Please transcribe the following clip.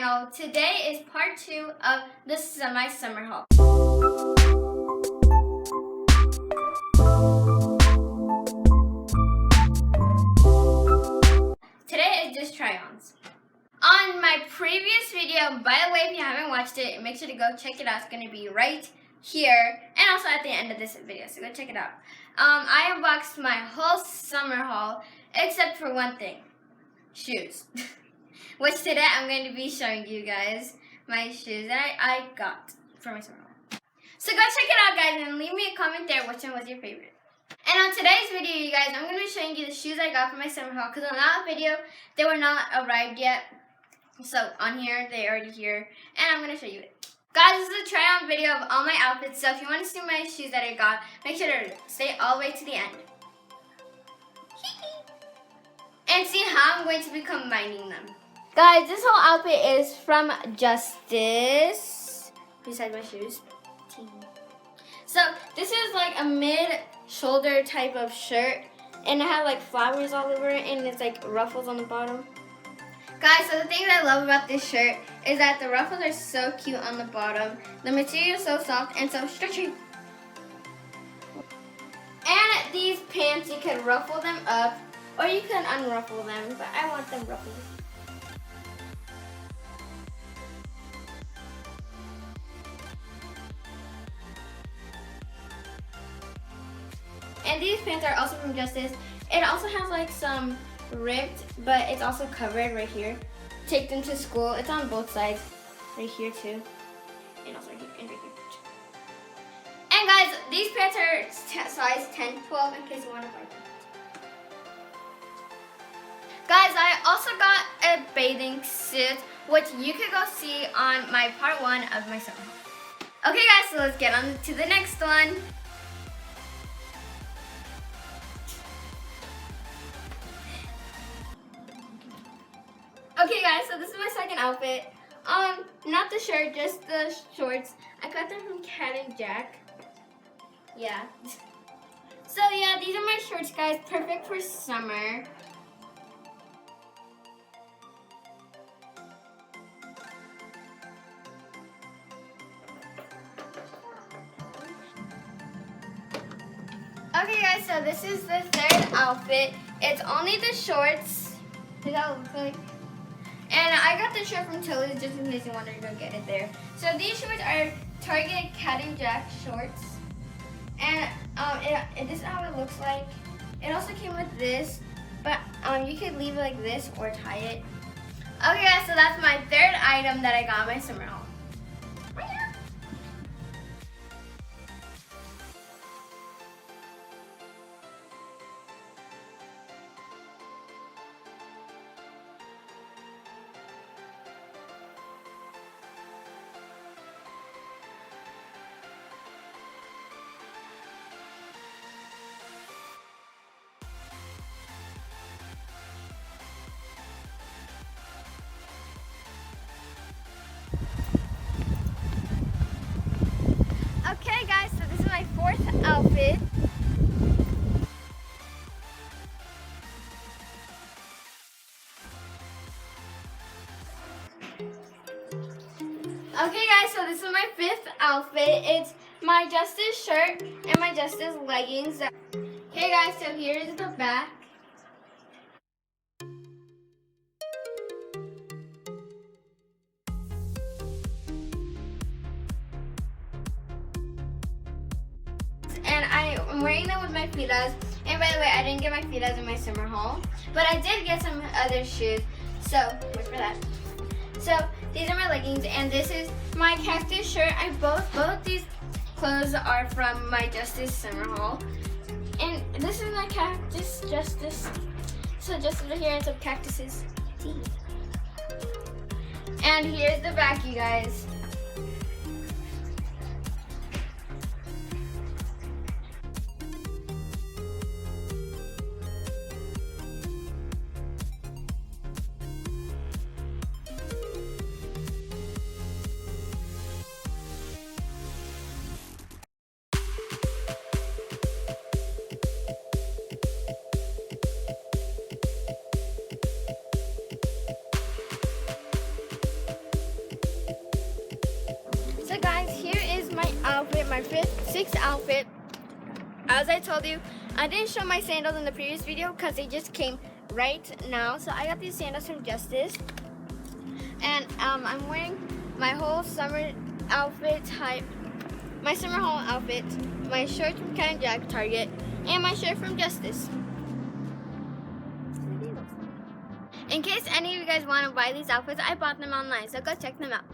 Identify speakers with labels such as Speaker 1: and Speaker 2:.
Speaker 1: channel. Today is part 2 of the summer haul. Today is just try-ons. On my previous video, by the way, if you haven't watched it, make sure to go check it out. It's going to be right here and also at the end of this video, so go check it out. I unboxed my whole summer haul except for one thing, shoes. Which today I'm going to be showing you guys my shoes that I got for my summer haul. So go check it out, guys, and leave me a comment there which one was your favorite. And on today's video, you guys, I'm going to be showing you the shoes I got for my summer haul, because on that video, they were not arrived yet. So on here, they're already here, and I'm going to show you it. Guys, this is a try-on video of all my outfits, so if you want to see my shoes that I got, make sure to stay all the way to the end. And see how I'm going to be combining them. Guys, this whole outfit is from Justice. Besides my shoes. So, this is like a mid-shoulder type of shirt. And it has like flowers all over it. And it's like ruffles on the bottom. Guys, so the thing that I love about this shirt is that the ruffles are so cute on the bottom. The material is so soft and so stretchy. And these pants, you can ruffle them up. Or you can unruffle them. But I want them ruffled. And these pants are also from Justice. It also has like some ripped, but it's also covered right here. Take them to school. It's on both sides. Right here too. And also right here and right here. And guys, these pants are size 10, 12 in case you want to buy them. Guys, I also got a bathing suit, which you could go see on my part 1 of my summer haul. Okay guys, so let's get on to the next one. Okay guys, so this is my second outfit. Not the shirt, just the shorts. I got them from Cat and Jack. Yeah. So yeah, these are my shorts, guys. Perfect for summer. Okay guys, so this is the third outfit. It's only the shorts. Does that look like? And I got this shirt from Tillys just in case you wanted to go get it there. So these shorts are Target Cat and Jack shorts. And this is how it looks like. It also came with this, but you could leave it like this or tie it. Okay guys, so that's my third item that I got my summer haul. Okay guys, so this is my fourth outfit. Okay guys, so this is my fifth outfit. It's my Justice shirt and my Justice leggings. Okay guys, so here's the back. And I'm wearing them with my Filas. And by the way, I didn't get my Filas in my summer haul, but I did get some other shoes. So wait for that. So these are my leggings, and this is my Cactus shirt. Both these clothes are from my Justice summer haul. And this is my Cactus Justice. So just over here and some cactuses. And here's the back, you guys. my sixth outfit. As I told you, I didn't show my sandals in the previous video because they just came right now. So I got these sandals from Justice. And I'm wearing my whole summer outfit type. My summer haul outfit. My shirt from Cat & Jack Target. And my shirt from Justice. In case any of you guys want to buy these outfits, I bought them online. So go check them out.